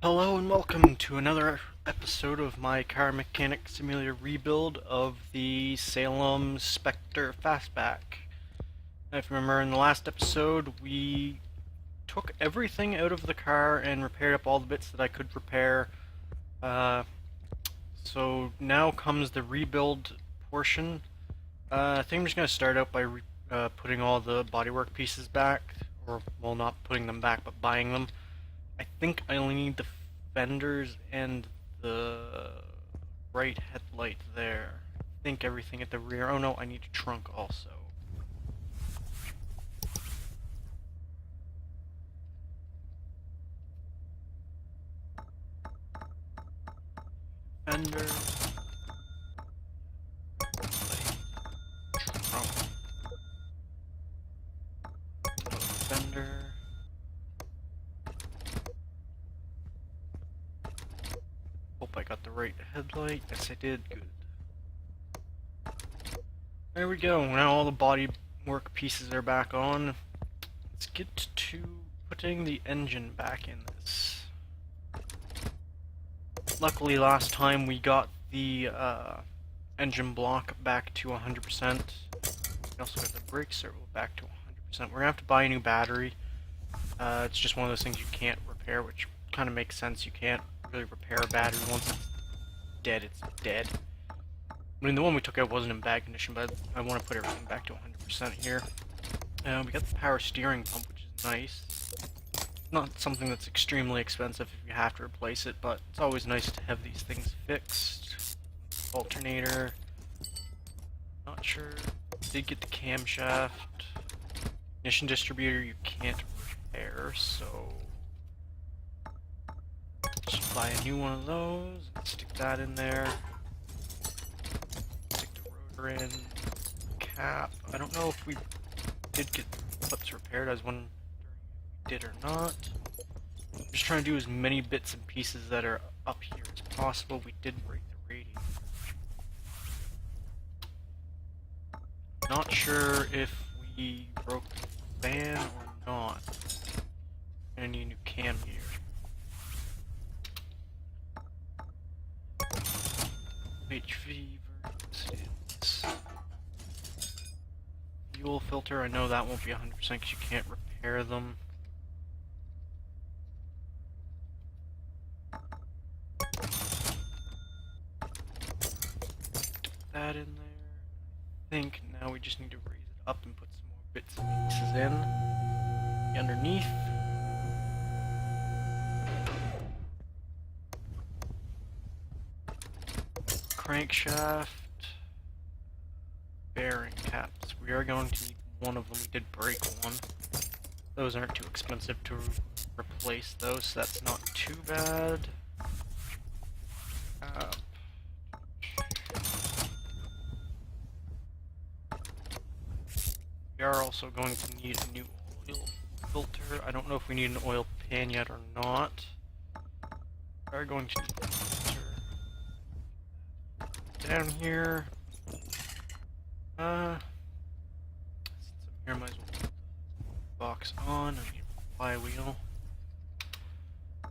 Hello and welcome to another episode of my car mechanic simulator rebuild of the Salem Spectre Fastback. If you remember in the last episode, we took everything out of the car and repaired up all the bits that I could repair. So now comes the rebuild portion. I think I'm just going to start out by putting all the bodywork pieces back, or, well, not putting them back, but buying them. I think I only need the fenders and the right headlight there. I think everything at the rear. Oh no, I need a trunk also. Fender, light, trunk, fender. Hope I got the right headlight. Yes, I did. Good. There we go. Now all the body work pieces are back on. Let's get to putting the engine back in this. Luckily, last time we got the engine block back to 100%. We also got the brake servo back to 100%. We're gonna have to buy a new battery. It's just one of those things you can't repair, which kind of makes sense. You can't really repair a battery once it's dead. It's dead. I mean, the one we took out wasn't in bad condition, but I want to put everything back to 100% here. We got the power steering pump, which is nice. Not something that's extremely expensive if you have to replace it, but it's always nice to have these things fixed. Alternator. Not sure. Did get the camshaft. Ignition distributor you can't repair, so just buy a new one of those and stick that in there. Stick the rotor in. Cap. I don't know if we did get clips repaired. I was wondering if we did or not. I'm just trying to do as many bits and pieces that are up here as possible. We did break the radiator. Not sure if we broke the fan or not. I need a new cam here. HV versus fuel filter. I know that won't be 100% because you can't repair them. Put that in there. I think now we just need to raise it up and put some more bits and pieces in. Underneath. Crankshaft. Bearing caps. We are going to need one of them. We did break one. Those aren't too expensive to replace those, so that's not too bad. We are also going to need a new oil filter. I don't know if we need an oil pan yet or not. We are going to need a filter. Down here. Since I'm here, might as well put the box on. I need a flywheel.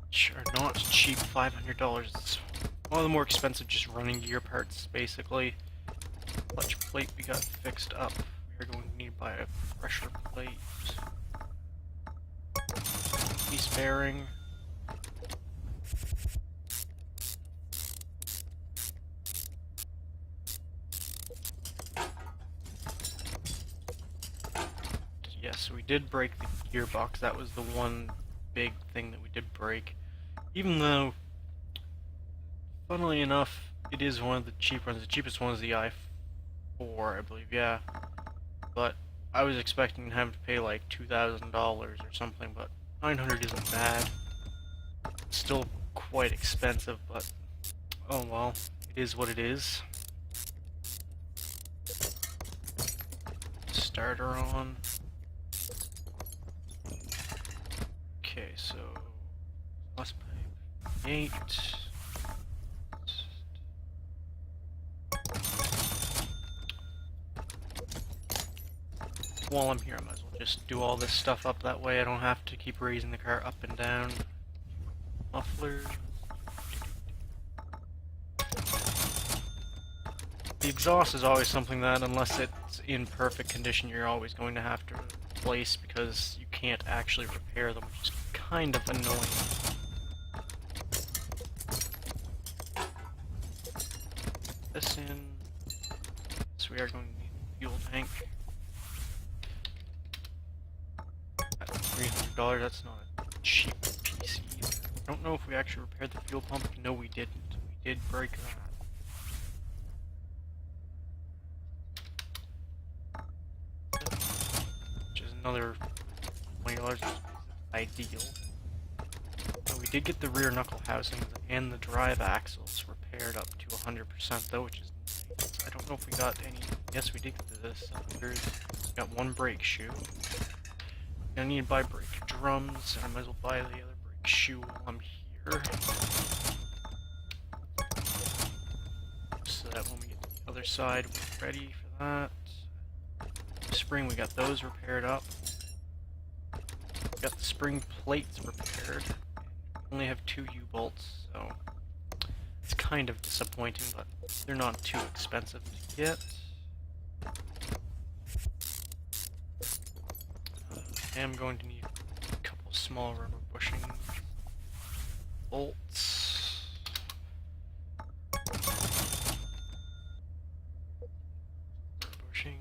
Which are not cheap, $500. It's one of the more expensive just running gear parts, basically. Clutch plate we got fixed up. We are going to need to buy a pressure plate. Piece bearing. Yes, we did break the gearbox. That was the one big thing that we did break. Even though, funnily enough, it is one of the cheap ones. The cheapest one is the i4, I believe, yeah. But I was expecting to have to pay like $2,000 or something, but $900 isn't bad. It's still quite expensive, but oh well, it is what it is. Starter on. Okay, so exhaust pipe 8. While I'm here, I might as well just do all this stuff up, that way I don't have to keep raising the car up and down. mufflers. The exhaust is always something that, unless it's in perfect condition, you're always going to have to replace because you can't actually repair them, which is kind of annoying. This in. So we are going to need a fuel tank. At $300, that's not a cheap piece either. I don't know if we actually repaired the fuel pump. No, we didn't. We did break that. Which is another $20, which is ideal. We did get the rear knuckle housings and the drive axles repaired up to 100% though, which is nice. I don't know if we got any. Yes, we did get the cylinders. We got one brake shoe. Gonna need to buy brake drums, and I might as well buy the other brake shoe while I'm here. So that when we get to the other side, we're ready for that. Spring, we got those repaired up. We got the spring plates repaired. Only have 2 U-bolts, so it's kind of disappointing, but they're not too expensive to get. I am going to need a couple small rubber bushing bolts. Bushing.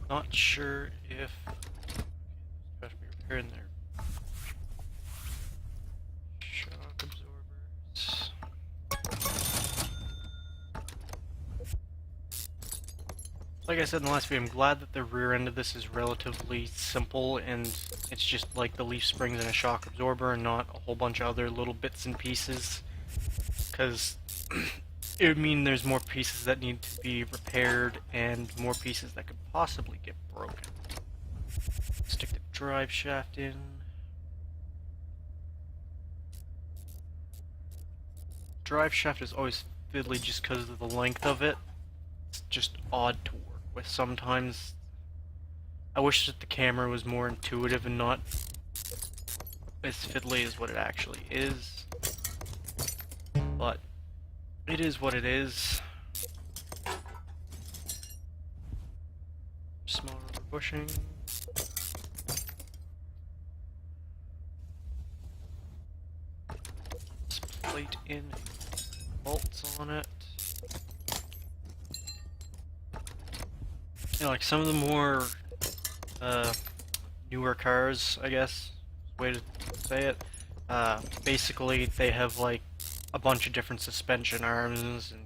Not sure if have to be repaired in their shock absorbers. Like I said in the last video, I'm glad that the rear end of this is relatively simple and it's just like the leaf springs and a shock absorber and not a whole bunch of other little bits and pieces. Because it would mean there's more pieces that need to be repaired and more pieces that could possibly get broken. Stick the drive shaft in. Drive shaft is always fiddly just because of the length of it. It's just odd to work with sometimes. I wish that the camera was more intuitive and not as fiddly as what it actually is. But it is what it is. Small rubber bushing. This plate in, bolts on it. You know, like some of the more newer cars, I guess, way to say it. Basically, they have like a bunch of different suspension arms and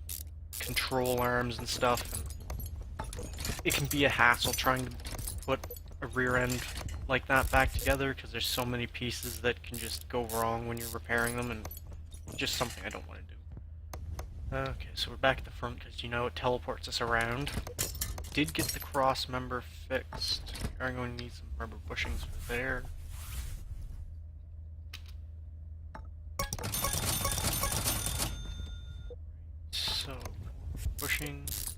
control arms and stuff, and it can be a hassle trying to put a rear end like that back together because there's so many pieces that can just go wrong when you're repairing them, and just something I don't want to do. Okay, so we're back at the front because, you know, it teleports us around. Did get the cross member fixed. We are going to need some rubber bushings for there. So, bushings.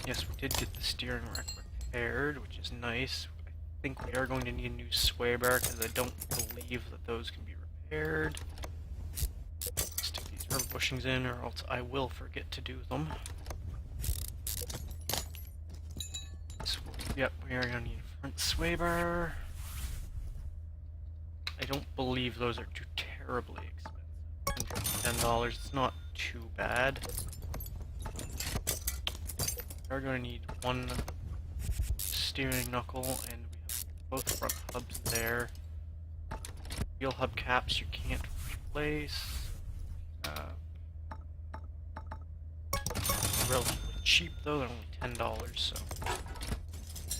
Yes, we did get the steering rack repaired, which is nice. I think we are going to need a new sway bar because I don't believe that those can be repaired. Stick these rubber bushings in or else I will forget to do them. Yep, we are going to need a front sway bar. I don't believe those are too terribly expensive. $110, it's not too bad. We are going to need one steering knuckle, and we have both front hubs there. Wheel hub caps you can't replace. Relatively cheap though, they're only $10, so.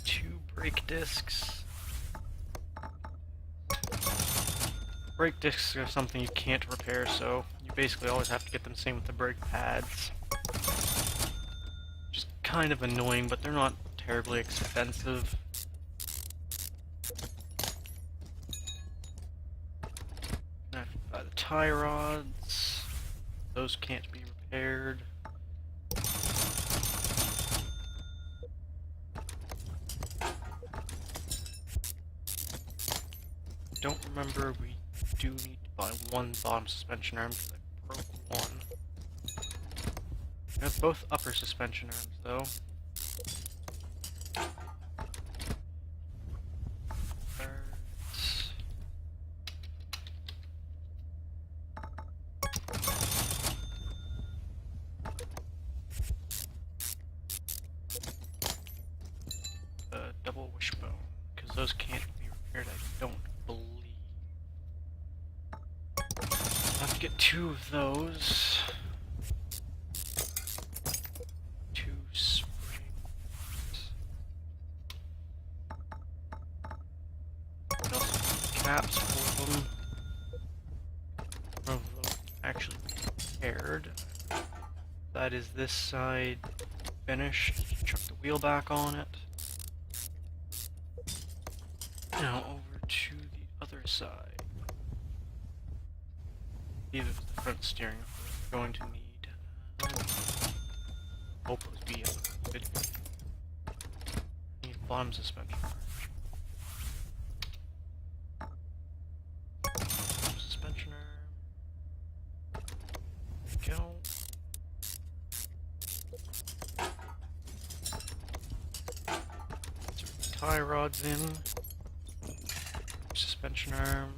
2 brake discs. Brake discs are something you can't repair, so you basically always have to get them same with the brake pads. Just kind of annoying, but they're not terribly expensive. I have to buy the tie rods. Those can't be repaired. don't remember, we do need to buy one bottom suspension arm because I broke one. I have both upper suspension arms though. Double wishbone, because those can't be repaired, I don't believe. I'll have to get 2 of those. 2 springs. And also caps for them. One of them actually repaired. That is this side finished. Chuck the wheel back on it. Now over to the other side. Either the front steering wheel we're going to need. Hope those be good. Need bottom suspension. Suspension arm. There we go. Insert the tie rods in. Suspension arm.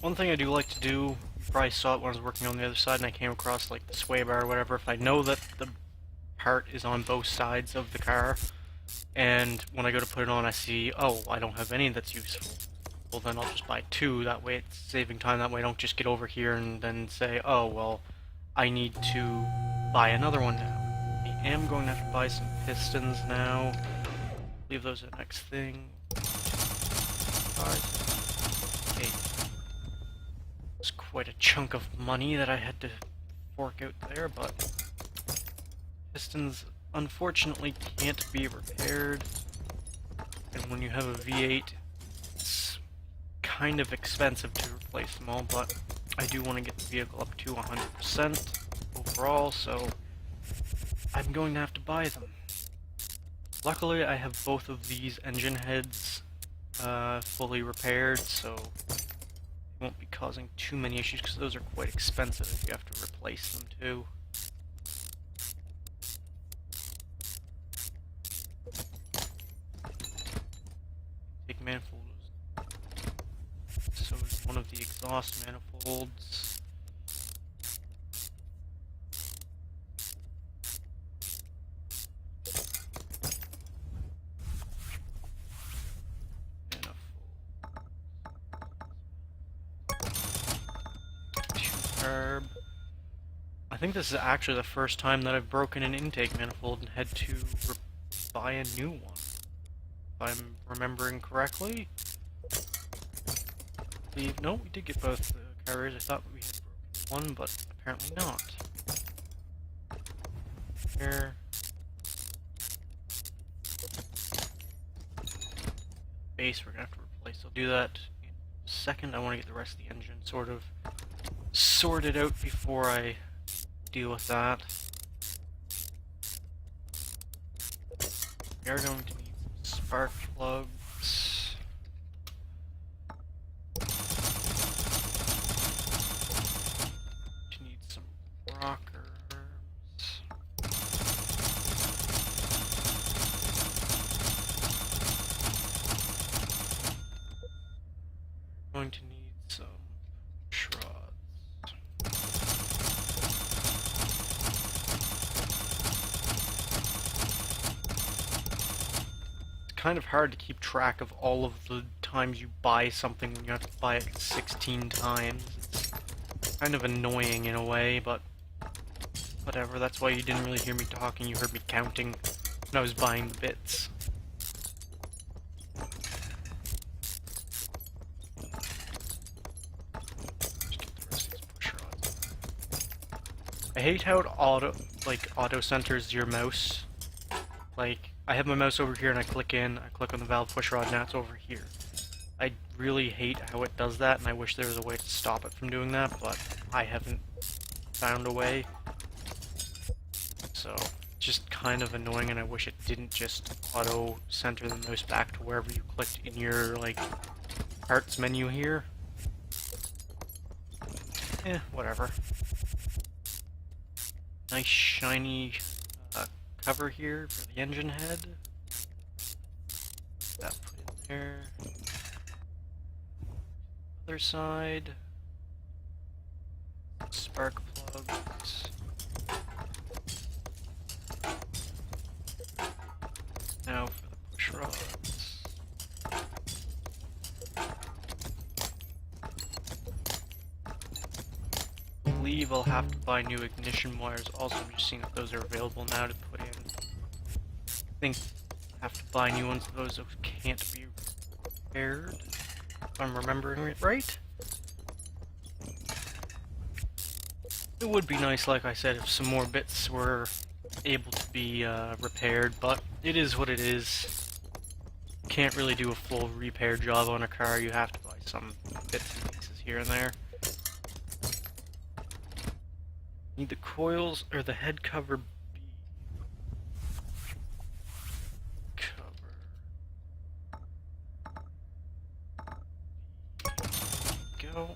One thing I do like to do, you probably saw it when I was working on the other side and I came across like the sway bar or whatever, if I know that the part is on both sides of the car, and when I go to put it on I see, oh, I don't have any that's useful, well then I'll just buy 2, that way it's saving time, that way I don't just get over here and then say, oh, well, I need to buy another one now. I am going to have to buy some pistons now. Leave those at next thing. 5, 8. It's quite a chunk of money that I had to fork out there, but pistons unfortunately can't be repaired, and when you have a V8 it's kind of expensive to replace them all, but I do want to get the vehicle up to 100% overall, so I'm going to have to buy them. Luckily I have both of these engine heads fully repaired, so won't be causing too many issues because those are quite expensive if you have to replace them too. Intake manifold. So is one of the exhaust manifolds. I think this is actually the first time that I've broken an intake manifold and had to buy a new one. If I'm remembering correctly. No, we did get both the carriers. I thought we had broken one, but apparently not. Here. Base we're gonna have to replace. I'll do that in a second. I want to get the rest of the engine sort of sorted out before I deal with that. We are going to need some spark plugs. To need some rockers. Going to need some shrouds. Kind of hard to keep track of all of the times you buy something when you have to buy it 16 times. It's kind of annoying in a way, but whatever. That's why you didn't really hear me talking. You heard me counting when I was buying the bits. Just get the rest of these push rods. I hate how it auto centers your mouse. Like, I have my mouse over here and I click on the valve push rod, now it's over here. I really hate how it does that, and I wish there was a way to stop it from doing that, but I haven't found a way. So, just kind of annoying, and I wish it didn't just auto center the mouse back to wherever you clicked in your, like, parts menu here. Whatever. Nice shiny cover here for the engine head. That put in there. Other side. Spark plugs. Now for the push rods. I believe I'll have to buy new ignition wires. Also, I'm just seeing if those are available now to put in. I think I have to buy new ones. Those can't be repaired, if I'm remembering it right. It would be nice, like I said, if some more bits were able to be repaired, but it is what it is. Can't really do a full repair job on a car. You have to buy some bits and pieces here and there. Need the coils or the head cover B. Go.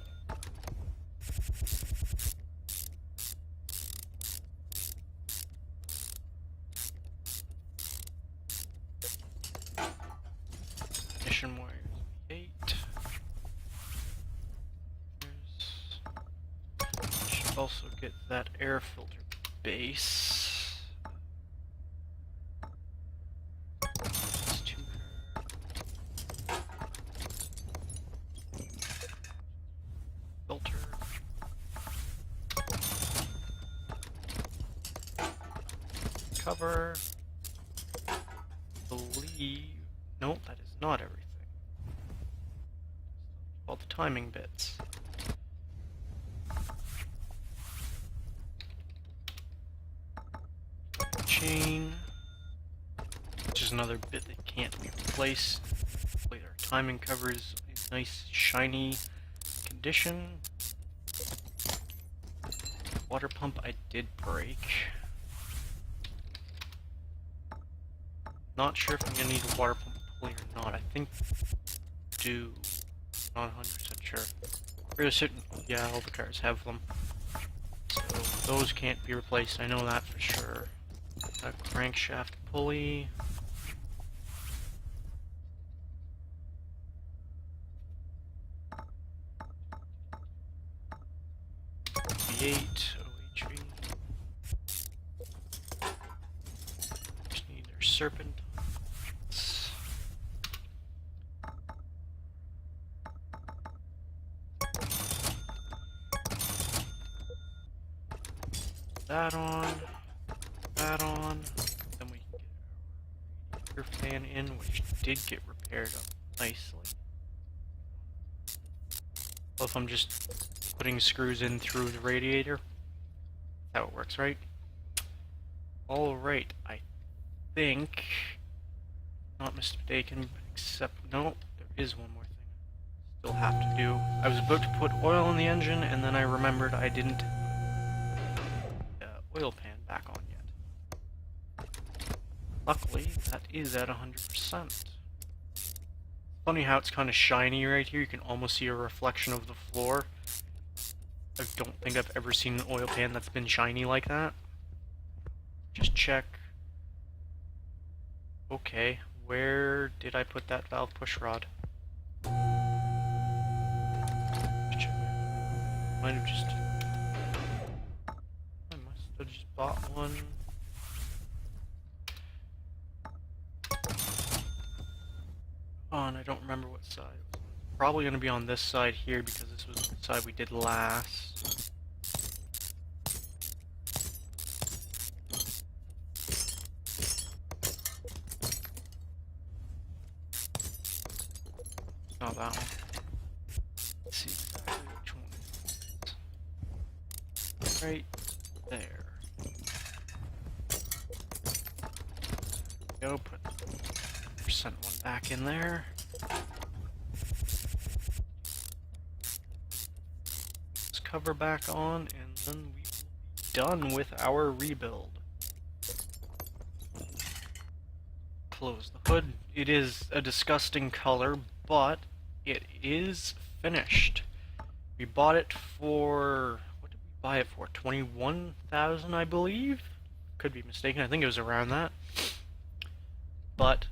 Ignition wires 8. Should also get that air filter base. It's 2 filter. Cover. Believe. Nope, that is not everything. All the timing bits. Chain. Which is another bit that can't be replaced. Hopefully our timing cover is in nice shiny condition. Water pump I did break. Not sure if I'm gonna need a water pump pulley or not. I think I do. Not 100% sure. Pretty certain. Yeah, all the cars have them. So those can't be replaced. I know that for sure. A crankshaft pulley. V8 OHV. Just need their serpentines. That on, then we can get our fan in, which did get repaired up nicely. Well, if I'm just putting screws in through the radiator, that's how it works, right? Alright, I think, not mistaken, except, no, there is one more thing I still have to do. I was about to put oil in the engine, and then I remembered I didn't oil pan back on yet. Luckily, that is at 100%. Funny how it's kind of shiny right here. You can almost see a reflection of the floor. I don't think I've ever seen an oil pan that's been shiny like that. Just check. Okay, where did I put that valve push rod? Might have just... I just bought one. Oh, and I don't remember what side it was on. Probably going to be on this side here because this was the side we did last. Not that one. Let's see exactly which one it is. Right there. Go put percent one back in there. This cover back on, and then we will be done with our rebuild. Close the hood. It is a disgusting color, but it is finished. We bought it for, what did we buy it for? 21,000, I believe. Could be mistaken. I think it was around that. But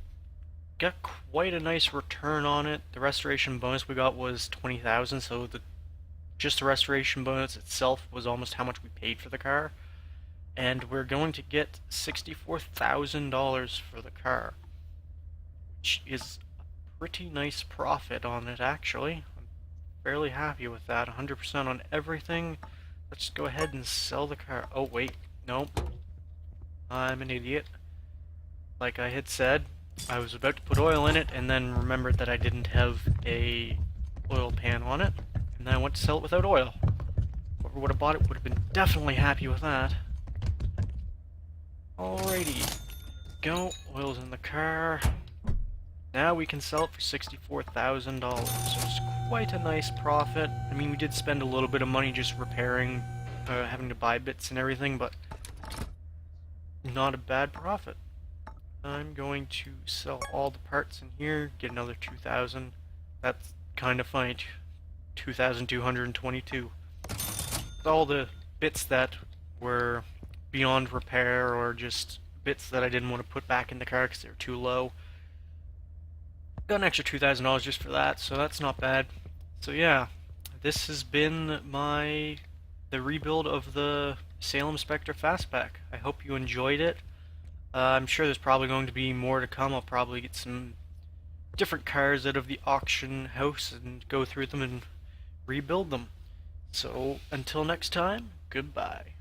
got quite a nice return on it. The restoration bonus we got was 20,000, so just the restoration bonus itself was almost how much we paid for the car. And we're going to get $64,000 for the car, which is a pretty nice profit on it, actually. I'm fairly happy with that. 100% on everything. Let's just go ahead and sell the car. Oh, wait. Nope. I'm an idiot. Like I had said, I was about to put oil in it and then remembered that I didn't have a oil pan on it, and then I went to sell it without oil. Whoever would have bought it would have been definitely happy with that. Alrighty. Go. Oil's in the car. Now we can sell it for $64,000, so it's quite a nice profit. I mean, we did spend a little bit of money just repairing, having to buy bits and everything, but not a bad profit. I'm going to sell all the parts in here, get another 2,000. That's kind of funny, 2,222. All the bits that were beyond repair or just bits that I didn't want to put back in the car because they were too low. Got an extra $2,000 just for that, so that's not bad. So yeah, this has been the rebuild of the Salem Spectre Fastback. I hope you enjoyed it. I'm sure there's probably going to be more to come. I'll probably get some different cars out of the auction house and go through them and rebuild them. So until next time, goodbye.